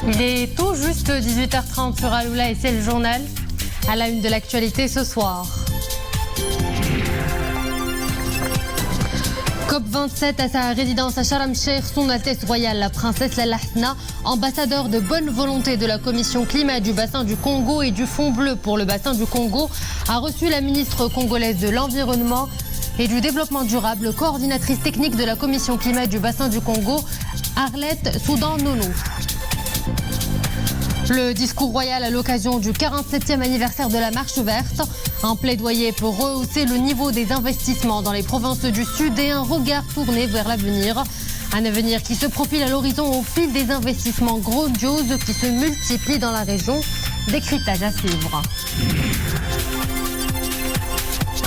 Il est tout juste 18h30 sur Aloula et c'est le journal. À la une de l'actualité ce soir. COP27 à sa résidence à Sharm el-Sheikh, son Altesse royale la princesse Lalla Hasna, ambassadeur de bonne volonté de la commission climat du bassin du Congo et du Fonds bleu pour le bassin du Congo, a reçu la ministre congolaise de l'Environnement et du Développement durable, coordinatrice technique de la commission climat du bassin du Congo, Arlette Soudan-Nono. Le discours royal à l'occasion du 47e anniversaire de la Marche verte, un plaidoyer pour rehausser le niveau des investissements dans les provinces du Sud et un regard tourné vers l'avenir. Un avenir qui se profile à l'horizon au fil des investissements grandioses qui se multiplient dans la région. Décryptage à suivre.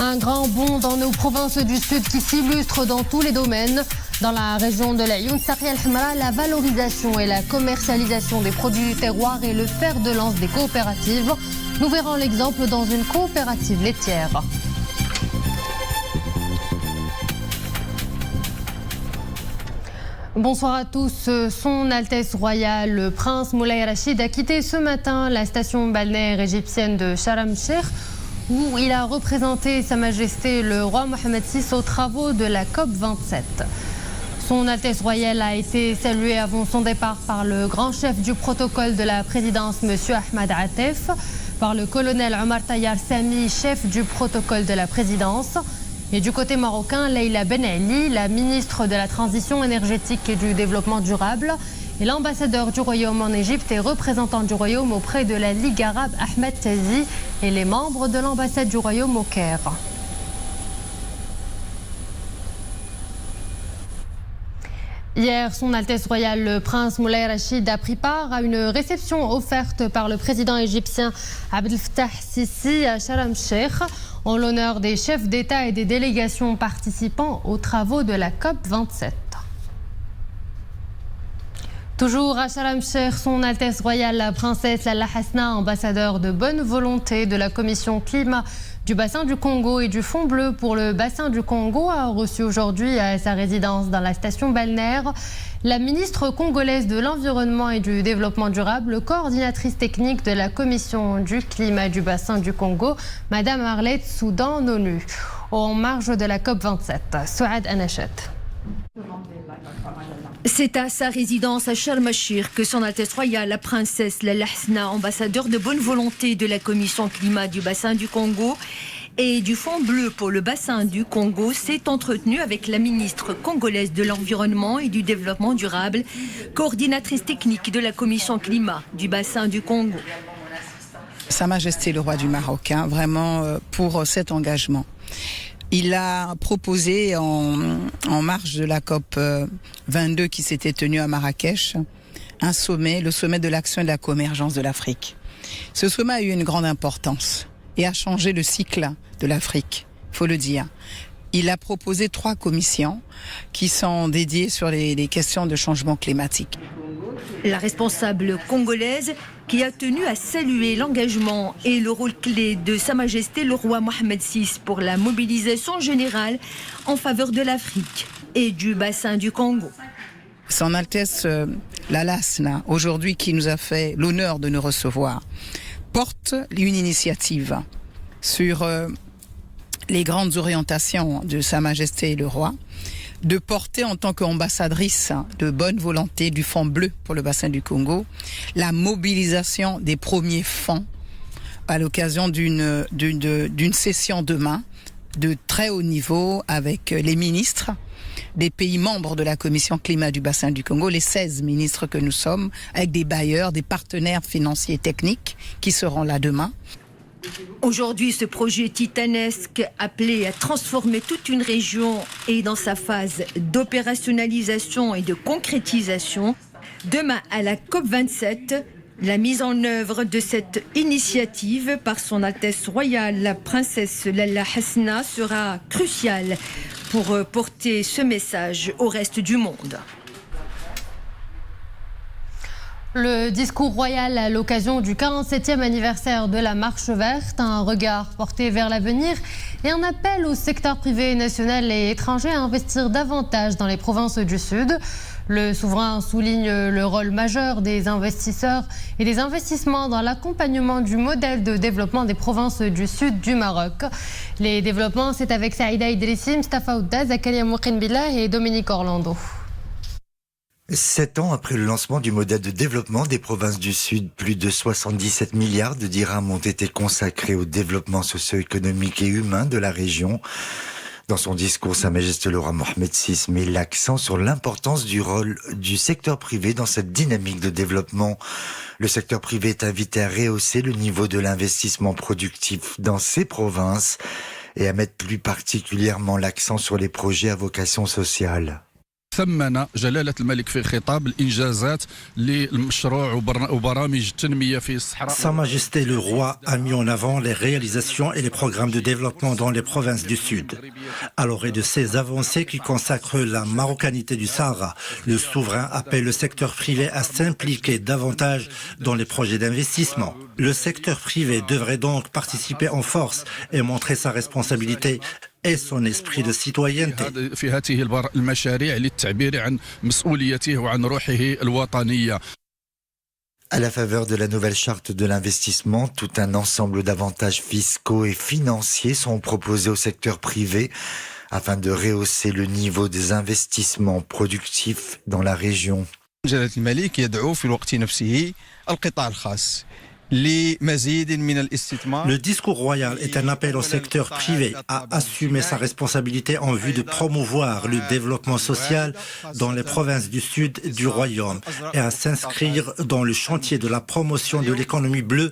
Un grand bond dans nos provinces du Sud qui s'illustre dans tous les domaines. Dans la région de la Youn-Sakhia el-Hamra, la valorisation et la commercialisation des produits du terroir est le fer de lance des coopératives. Nous verrons l'exemple dans une coopérative laitière. Bonsoir à tous. Son Altesse royale, le prince Moulay Rachid, a quitté ce matin la station balnéaire égyptienne de Sharm el-Sheikh, où il a représenté Sa Majesté le roi Mohammed VI aux travaux de la COP27. Son Altesse royale a été saluée avant son départ par le grand chef du protocole de la présidence, M. Ahmed Atef, par le colonel Omar Tayyar Sami, chef du protocole de la présidence. Et du côté marocain, Leïla Ben Ali, la ministre de la Transition énergétique et du Développement durable, et l'ambassadeur du Royaume en Égypte et représentant du Royaume auprès de la Ligue arabe Ahmed Tazi et les membres de l'ambassade du Royaume au Caire. Hier, son Altesse royale, le prince Moulay Rachid, a pris part à une réception offerte par le président égyptien Abdel Fattah Sisi à Sharm el-Sheikh en l'honneur des chefs d'État et des délégations participant aux travaux de la COP27. Toujours à Sharm el-Sheikh, son Altesse royale, la princesse Lalla Hasna, ambassadeur de bonne volonté de la commission climat du bassin du Congo et du Fonds bleu pour le bassin du Congo, a reçu aujourd'hui à sa résidence dans la station balnéaire la ministre congolaise de l'Environnement et du Développement durable, coordinatrice technique de la commission du climat du bassin du Congo, Madame Arlette Soudan-Nono, en marge de la COP27. Souad Anachet. C'est à sa résidence à Sharm el-Sheikh que son Altesse royale, la princesse Lalla Hasna, ambassadeur de bonne volonté de la commission climat du bassin du Congo et du Fonds bleu pour le bassin du Congo, s'est entretenue avec la ministre congolaise de l'Environnement et du Développement durable, coordinatrice technique de la commission climat du bassin du Congo. Sa Majesté le roi du Maroc, vraiment pour cet engagement. Il a proposé en marge de la COP 22 qui s'était tenue à Marrakech, un sommet, le sommet de l'action et de la convergence de l'Afrique. Ce sommet a eu une grande importance et a changé le cycle de l'Afrique, il faut le dire. Il a proposé 3 commissions qui sont dédiées sur les questions de changement climatique. La responsable congolaise qui a tenu à saluer l'engagement et le rôle clé de Sa Majesté le roi Mohammed VI pour la mobilisation générale en faveur de l'Afrique et du bassin du Congo. Son Altesse Lalla Hasna, aujourd'hui qui nous a fait l'honneur de nous recevoir, porte une initiative sur les grandes orientations de Sa Majesté le roi, de porter en tant qu'ambassadrice de bonne volonté du Fonds bleu pour le bassin du Congo, la mobilisation des premiers fonds à l'occasion d'une session demain de très haut niveau avec les ministres des pays membres de la commission climat du bassin du Congo, les 16 ministres que nous sommes, avec des bailleurs, des partenaires financiers et techniques qui seront là demain. Aujourd'hui, ce projet titanesque appelé à transformer toute une région est dans sa phase d'opérationnalisation et de concrétisation. Demain, à la COP27, la mise en œuvre de cette initiative par son Altesse royale, la princesse Lalla Hasna, sera cruciale pour porter ce message au reste du monde. Le discours royal à l'occasion du 47e anniversaire de la Marche verte, un regard porté vers l'avenir et un appel au secteur privé national et étranger à investir davantage dans les provinces du Sud. Le souverain souligne le rôle majeur des investisseurs et des investissements dans l'accompagnement du modèle de développement des provinces du Sud du Maroc. Les développements, c'est avec Saïda Idrissi, Mustafa Ouda, Zakaria Moukinbillah et Dominique Orlando. 7 ans après le lancement du modèle de développement des provinces du Sud, plus de 77 milliards de dirhams ont été consacrés au développement socio-économique et humain de la région. Dans son discours, Sa Majesté le roi Mohammed VI met l'accent sur l'importance du rôle du secteur privé dans cette dynamique de développement. Le secteur privé est invité à rehausser le niveau de l'investissement productif dans ces provinces et à mettre plus particulièrement l'accent sur les projets à vocation sociale. ثمن جلالة الملك في خطاب الإنجازات للمشروع وبرامج التنمية في الصحراء. Sa Majesté le roi a mis en avant les réalisations et les programmes de développement dans les provinces du Sud. À l'orée de ces avancées qui consacrent la marocanité du Sahara, le souverain appelle le secteur privé à s'impliquer davantage dans les projets d'investissement. Le secteur privé devrait donc participer en force et montrer sa responsabilité et son esprit de citoyenneté. في هذه المشاريع للتعبير عن مسؤوليته وعن روحه الوطنية. À la faveur de la nouvelle charte de l'investissement, tout un ensemble d'avantages fiscaux et financiers sont proposés au secteur privé afin de rehausser le niveau des investissements productifs dans la région. جلالة الملك يدعو في الوقت نفسه القطاع الخاص. Le discours royal est un appel au secteur privé à assumer sa responsabilité en vue de promouvoir le développement social dans les provinces du sud du royaume et à s'inscrire dans le chantier de la promotion de l'économie bleue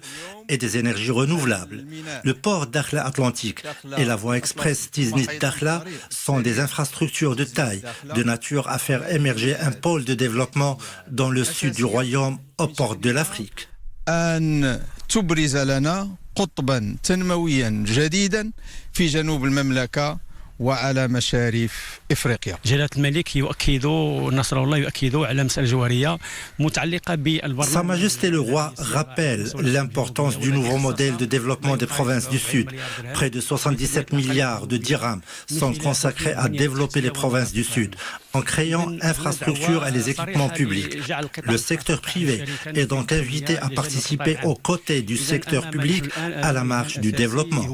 et des énergies renouvelables. Le port Dakhla Atlantique et la voie express Tiznit-Dakhla sont des infrastructures de taille, de nature à faire émerger un pôle de développement dans le sud du royaume aux portes de l'Afrique. أن تبرز لنا قطبا تنمويا جديدا في جنوب المملكة وعلى مشارف إفريقيا. جلالة الملك يؤكد نصر الله يؤكد على مسألة جوهرية متعلقة بالبرنامج. Sa Majesté le roi rappelle l'importance du nouveau modèle de développement des provinces du Sud. Près de 77 milliards de dirhams sont consacrés à développer les provinces du Sud en créant infrastructures et les équipements publics. Le secteur privé est donc invité à participer aux côtés du secteur public à la marche du développement.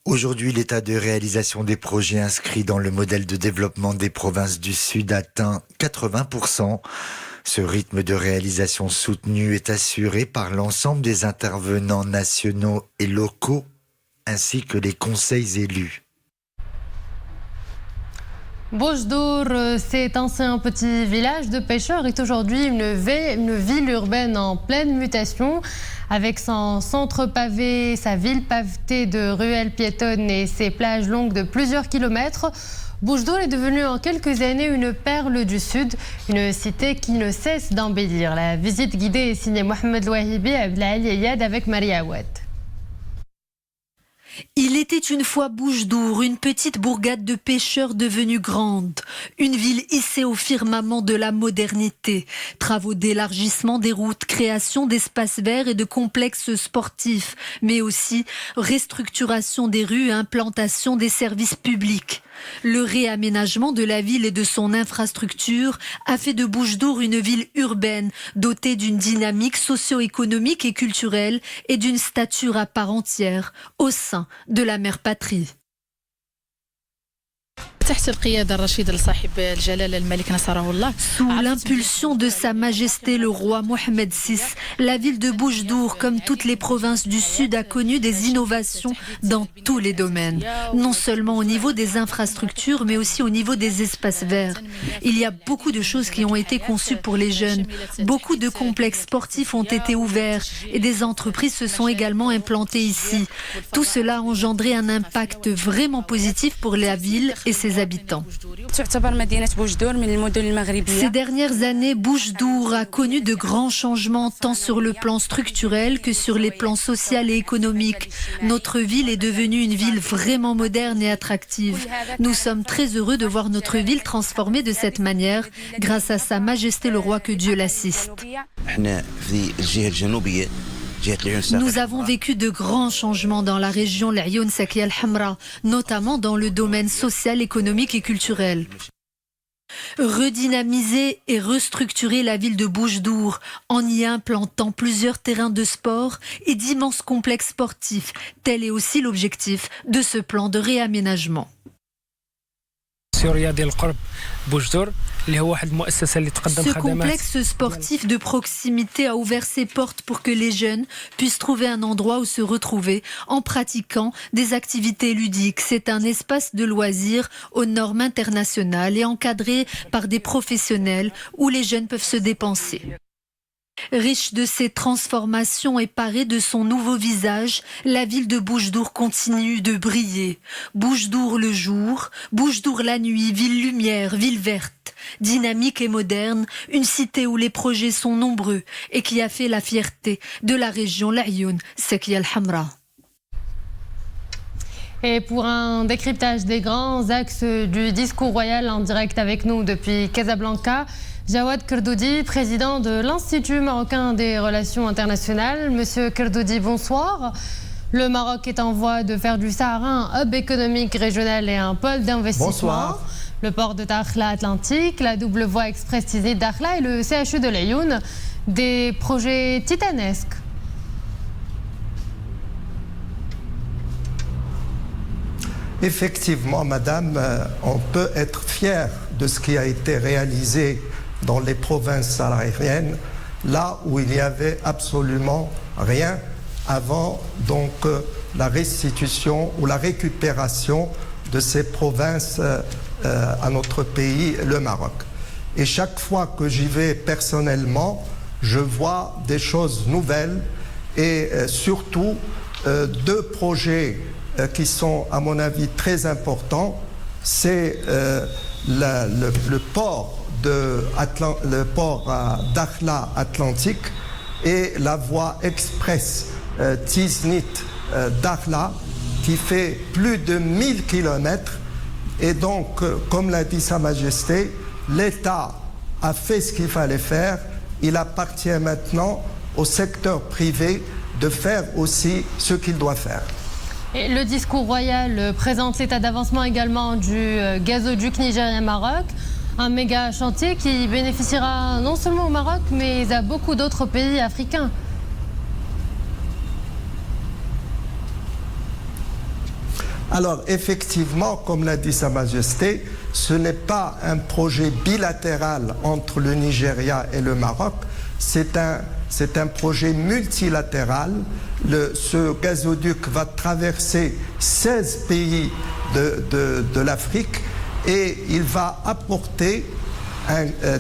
Aujourd'hui, l'état de réalisation des projets inscrits dans le modèle de développement des provinces du Sud atteint 80%. Ce rythme de réalisation soutenu est assuré par l'ensemble des intervenants nationaux et locaux, ainsi que les conseils élus. Bojdour, cet ancien petit village de pêcheurs, est aujourd'hui une ville urbaine en pleine mutation. Avec son centre pavé, sa ville pavée de ruelles piétonnes et ses plages longues de plusieurs kilomètres, Bojdour est devenue en quelques années une perle du Sud, une cité qui ne cesse d'embellir. La visite guidée est signée Mohamed Louahibi et Abdelali Eyad avec Maria Ouad. Il était une fois Bojdour, une petite bourgade de pêcheurs devenue grande, une ville hissée au firmament de la modernité. Travaux d'élargissement des routes, création d'espaces verts et de complexes sportifs, mais aussi restructuration des rues et implantation des services publics. Le réaménagement de la ville et de son infrastructure a fait de Bojdour une ville urbaine, dotée d'une dynamique socio-économique et culturelle et d'une stature à part entière au sein de la mère patrie. Sous l'impulsion de Sa Majesté le roi Mohammed VI, la ville de Bojdour, comme toutes les provinces du Sud, a connu des innovations dans tous les domaines. Non seulement au niveau des infrastructures, mais aussi au niveau des espaces verts. Il y a beaucoup de choses qui ont été conçues pour les jeunes. Beaucoup de complexes sportifs ont été ouverts et des entreprises se sont également implantées ici. Tout cela a engendré un impact vraiment positif pour la ville et ses ses habitants. Ces dernières années, Boujdour a connu de grands changements tant sur le plan structurel que sur les plans social et économique. Notre ville est devenue une ville vraiment moderne et attractive. Nous sommes très heureux de voir notre ville transformée de cette manière grâce à Sa Majesté le Roi, que Dieu l'assiste. Nous avons vécu de grands changements dans la région l'Ayoun Sakia al-Hamra, notamment dans le domaine social, économique et culturel. Redynamiser et restructurer la ville de Boujdour en y implantant plusieurs terrains de sport et d'immenses complexes sportifs. Tel est aussi l'objectif de ce plan de réaménagement. Ce complexe sportif de proximité a ouvert ses portes pour que les jeunes puissent trouver un endroit où se retrouver en pratiquant des activités ludiques. C'est un espace de loisirs aux normes internationales et encadré par des professionnels où les jeunes peuvent se dépenser. Riche de ses transformations et parée de son nouveau visage, la ville de Boujdour continue de briller. Boujdour le jour, Boujdour la nuit, ville lumière, ville verte, dynamique et moderne, une cité où les projets sont nombreux et qui a fait la fierté de la région l'Ayoun Sakia al-Hamra. Et pour un décryptage des grands axes du discours royal en direct avec nous depuis Casablanca, Jawad Kerdoudi, président de l'Institut marocain des relations internationales. Monsieur Kerdoudi, bonsoir. Le Maroc est en voie de faire du Sahara un hub économique régional et un pôle d'investissement. Bonsoir. Le port de Dakhla Atlantique, la double voie express Tizi Dakhla et le CHU de l'Ayoun, des projets titanesques. Effectivement, madame, on peut être fier de ce qui a été réalisé dans les provinces sahariennes, là où il n'y avait absolument rien avant donc la restitution ou la récupération de ces provinces à notre pays, le Maroc. Et chaque fois que j'y vais personnellement, je vois des choses nouvelles et surtout deux projets qui sont à mon avis très importants. C'est le port à Dakhla Atlantique et la voie express Tiznit Dakhla qui fait plus de 1000 km. Et donc, comme l'a dit Sa Majesté, l'État a fait ce qu'il fallait faire. Il appartient maintenant au secteur privé de faire aussi ce qu'il doit faire. Et le discours royal présente l'état d'avancement également du gazoduc Nigérien-Maroc, un méga chantier qui bénéficiera non seulement au Maroc, mais à beaucoup d'autres pays africains. Alors effectivement, comme l'a dit Sa Majesté, ce n'est pas un projet bilatéral entre le Nigeria et le Maroc, c'est un projet multilatéral. Ce gazoduc va traverser 16 pays de l'Afrique et il va apporter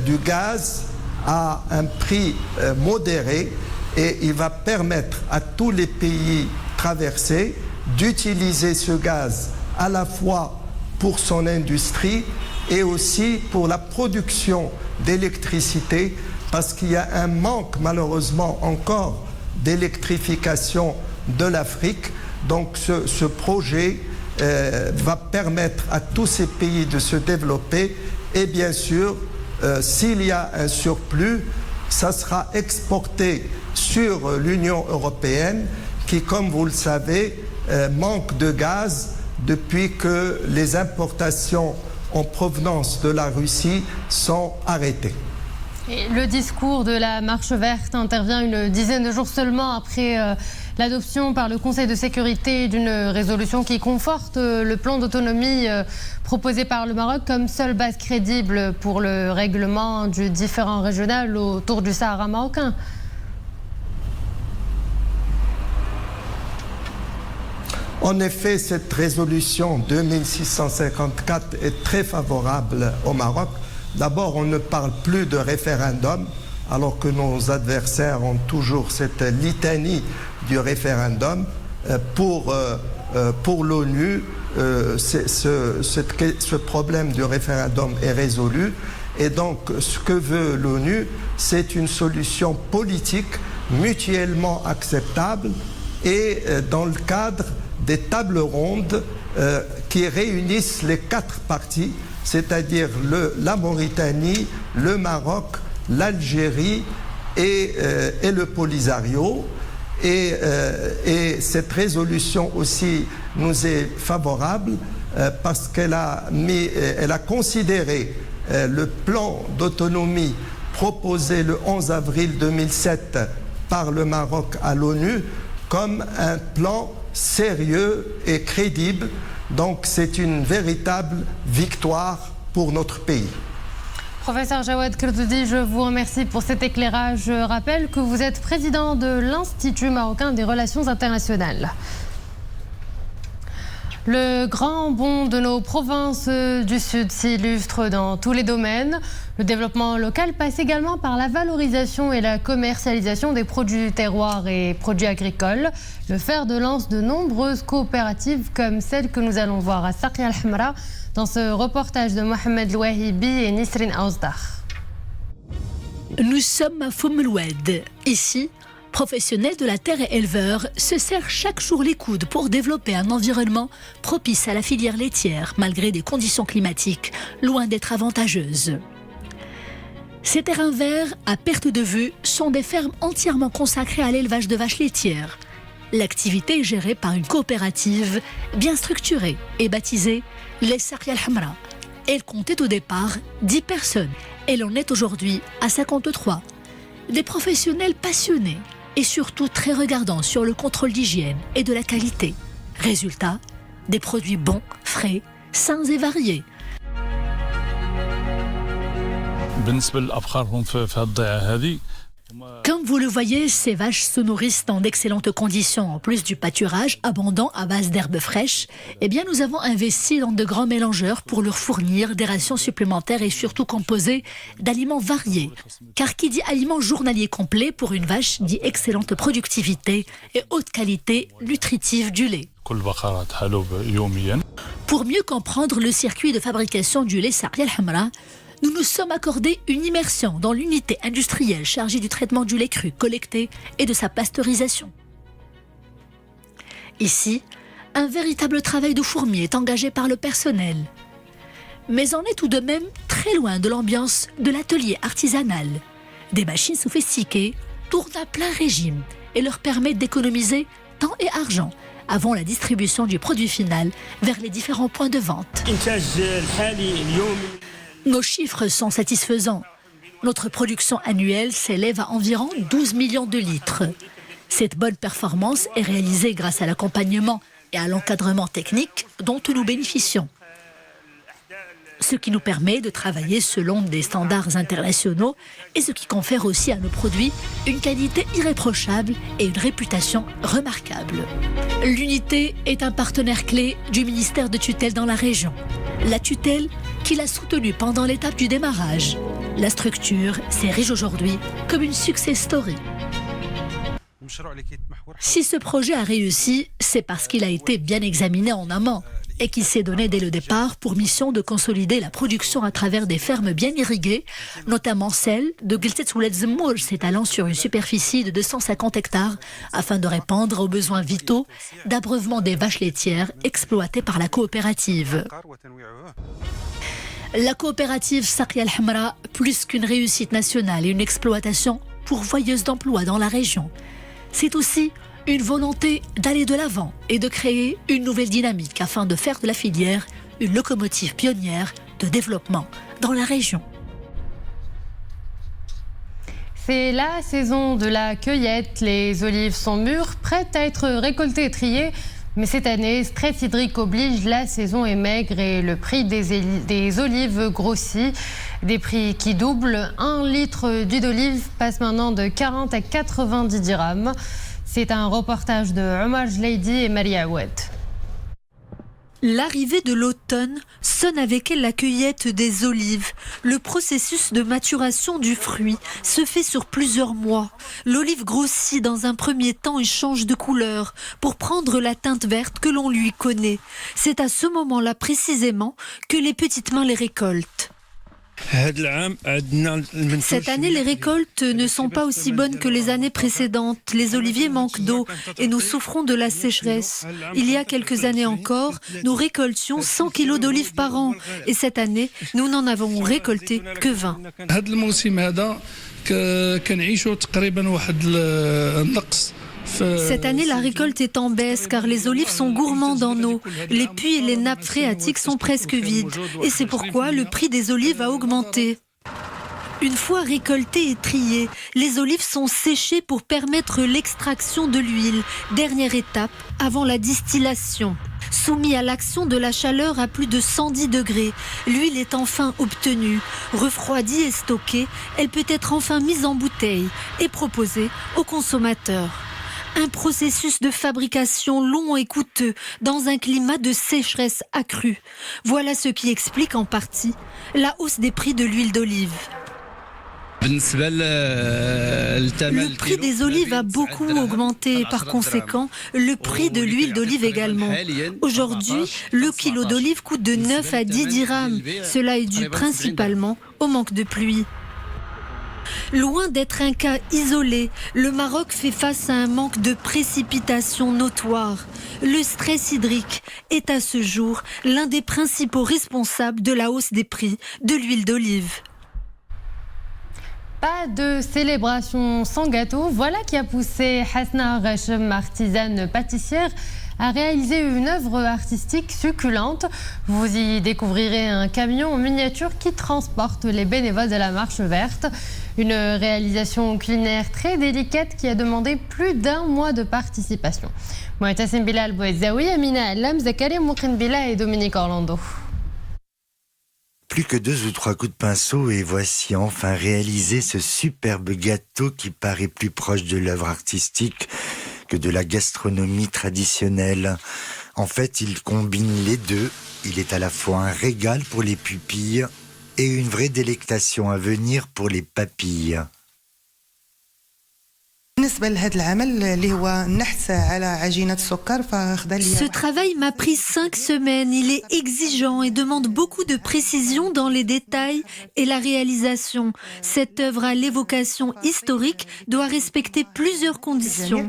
du gaz à un prix modéré et il va permettre à tous les pays traversés d'utiliser ce gaz à la fois pour son industrie et aussi pour la production d'électricité, parce qu'il y a un manque malheureusement encore d'électrification de l'Afrique. Donc ce projet va permettre à tous ces pays de se développer et bien sûr, s'il y a un surplus, ça sera exporté sur l'Union européenne qui, comme vous le savez, manque de gaz depuis que les importations en provenance de la Russie sont arrêtées. Et le discours de la marche verte intervient une dizaine de jours seulement après l'adoption par le Conseil de sécurité d'une résolution qui conforte le plan d'autonomie proposé par le Maroc comme seule base crédible pour le règlement du différend régional autour du Sahara marocain. En effet, cette résolution 2654 est très favorable au Maroc. D'abord, on ne parle plus de référendum, alors que nos adversaires ont toujours cette litanie du référendum pour pour l'ONU, ce problème du référendum est résolu. Et donc, ce que veut l'ONU, c'est une solution politique mutuellement acceptable et dans le cadre des tables rondes qui réunissent les 4 parties, c'est-à-dire la Mauritanie, le Maroc, l'Algérie et le Polisario. Et cette résolution aussi nous est favorable parce qu'elle a considéré le plan d'autonomie proposé le 11 avril 2007 par le Maroc à l'ONU comme un plan sérieux et crédible. Donc c'est une véritable victoire pour notre pays. Professeur Jawad Kirdoudi, je vous remercie pour cet éclairage. Je rappelle que vous êtes président de l'Institut marocain des relations internationales. Le grand bond de nos provinces du Sud s'illustre dans tous les domaines. Le développement local passe également par la valorisation et la commercialisation des produits du terroir et produits agricoles. Le fer de lance de nombreuses coopératives comme celle que nous allons voir à Sakia al-Hamra dans ce reportage de Mohamed Louahibi et Nisrine Aouzdar. Nous sommes à Foum el-Oued. Ici, professionnels de la terre et éleveurs se serrent chaque jour les coudes pour développer un environnement propice à la filière laitière, malgré des conditions climatiques loin d'être avantageuses. Ces terrains verts, à perte de vue, sont des fermes entièrement consacrées à l'élevage de vaches laitières. L'activité est gérée par une coopérative bien structurée et baptisée les Sakia al-Hamra. Elle comptait au départ 10 personnes. Elle en est aujourd'hui à 53. Des professionnels passionnés et surtout très regardants sur le contrôle d'hygiène et de la qualité. Résultat, des produits bons, frais, sains et variés. Comme vous le voyez, ces vaches se nourrissent dans d'excellentes conditions. En plus du pâturage abondant à base d'herbes fraîches, eh bien nous avons investi dans de grands mélangeurs pour leur fournir des rations supplémentaires et surtout composées d'aliments variés. Car qui dit aliment journalier complet pour une vache dit excellente productivité et haute qualité nutritive du lait. Pour mieux comprendre le circuit de fabrication du lait Sakia al-Hamra, nous nous sommes accordés une immersion dans l'unité industrielle chargée du traitement du lait cru collecté et de sa pasteurisation. Ici, un véritable travail de fourmi est engagé par le personnel. Mais on est tout de même très loin de l'ambiance de l'atelier artisanal. Des machines sophistiquées tournent à plein régime et leur permettent d'économiser temps et argent avant la distribution du produit final vers les différents points de vente. Nos chiffres sont satisfaisants. Notre production annuelle s'élève à environ 12 millions de litres. Cette bonne performance est réalisée grâce à l'accompagnement et à l'encadrement technique dont nous bénéficions. Ce qui nous permet de travailler selon des standards internationaux et ce qui confère aussi à nos produits une qualité irréprochable et une réputation remarquable. L'unité est un partenaire clé du ministère de tutelle dans la région. La tutelle qui l'a soutenue pendant l'étape du démarrage. La structure s'érige aujourd'hui comme une success story. Si ce projet a réussi, c'est parce qu'il a été bien examiné en amont et qu'il s'est donné dès le départ pour mission de consolider la production à travers des fermes bien irriguées, notamment celle de Giltet Ouled Zemmour, s'étalant sur une superficie de 250 hectares, afin de répondre aux besoins vitaux d'abreuvement des vaches laitières exploitées par la coopérative. La coopérative Sakia al-Hamra, plus qu'une réussite nationale et une exploitation pourvoyeuse d'emplois dans la région, c'est aussi une volonté d'aller de l'avant et de créer une nouvelle dynamique afin de faire de la filière une locomotive pionnière de développement dans la région. C'est la saison de la cueillette. Les olives sont mûres, prêtes à être récoltées et triées. Mais cette année, stress hydrique oblige, la saison est maigre et le prix des olives grossit. Des prix qui doublent. 1 litre d'huile d'olive passe maintenant de 40 à 90 dirhams. C'est un reportage de Omar Jleidi et Maria Oued. L'arrivée de l'automne sonne avec elle la cueillette des olives. Le processus de maturation du fruit se fait sur plusieurs mois. L'olive grossit dans un premier temps et change de couleur pour prendre la teinte verte que l'on lui connaît. C'est à ce moment-là précisément que les petites mains les récoltent. Cette année, les récoltes ne sont pas aussi bonnes que les années précédentes. Les oliviers manquent d'eau et nous souffrons de la sécheresse. Il y a quelques années encore, nous récoltions 100 kilos d'olives par an. Et cette année, nous n'en avons récolté que 20. Cette année, la récolte est en baisse car les olives sont gourmandes en eau. Les puits et les nappes phréatiques sont presque vides. Et c'est pourquoi le prix des olives a augmenté. Une fois récoltées et triées, les olives sont séchées pour permettre l'extraction de l'huile, dernière étape avant la distillation. Soumis à l'action de la chaleur à plus de 110 degrés, l'huile est enfin obtenue. Refroidie et stockée, elle peut être enfin mise en bouteille et proposée aux consommateurs. Un processus de fabrication long et coûteux dans un climat de sécheresse accrue. Voilà ce qui explique en partie la hausse des prix de l'huile d'olive. Le prix des olives a beaucoup augmenté et par conséquent, le prix de l'huile d'olive également. Aujourd'hui, le kilo d'olive coûte de 9 à 10 dirhams. Cela est dû principalement au manque de pluie. Loin d'être un cas isolé, le Maroc fait face à un manque de précipitations notoire. Le stress hydrique est à ce jour l'un des principaux responsables de la hausse des prix de l'huile d'olive. Pas de célébration sans gâteau, voilà qui a poussé Hasna Rachem, artisane pâtissière, à réaliser une œuvre artistique succulente. Vous y découvrirez un camion en miniature qui transporte les bénévoles de la Marche Verte. Une réalisation culinaire très délicate qui a demandé plus d'1 mois de participation. Moëtassim Bilal Bouezaoui, Amina Allam, Zakari Moukrin Bila et Dominique Orlando. Plus que 2 ou 3 coups de pinceau et voici enfin réalisé ce superbe gâteau qui paraît plus proche de l'œuvre artistique que de la gastronomie traditionnelle. En fait, il combine les deux. Il est à la fois un régal pour les pupilles et une vraie délectation à venir pour les papilles. Ce travail m'a pris 5 semaines. Il est exigeant et demande beaucoup de précision dans les détails et la réalisation. Cette œuvre à l'évocation historique doit respecter plusieurs conditions.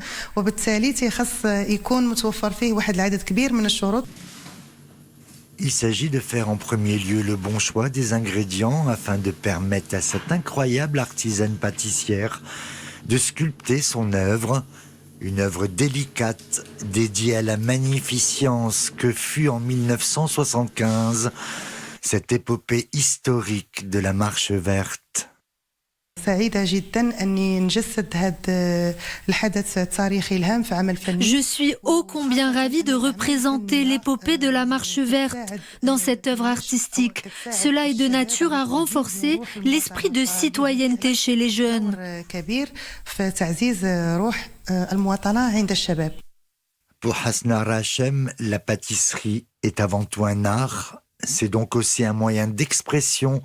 Il s'agit de faire en premier lieu le bon choix des ingrédients afin de permettre à cette incroyable artisane pâtissière de sculpter son œuvre, une œuvre délicate dédiée à la magnificence que fut en 1975 cette épopée historique de la Marche Verte. Je suis ô combien ravie de représenter l'épopée de la Marche Verte dans cette œuvre artistique. Cela est de nature à renforcer l'esprit de citoyenneté chez les jeunes. Pour Hasna Rachem, la pâtisserie est avant tout un art. C'est donc aussi un moyen d'expression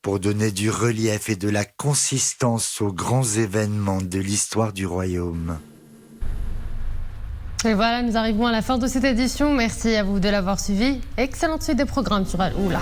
pour donner du relief et de la consistance aux grands événements de l'histoire du royaume. Et voilà, nous arrivons à la fin de cette édition. Merci à vous de l'avoir suivi. Excellente suite des programmes sur Al-Oula.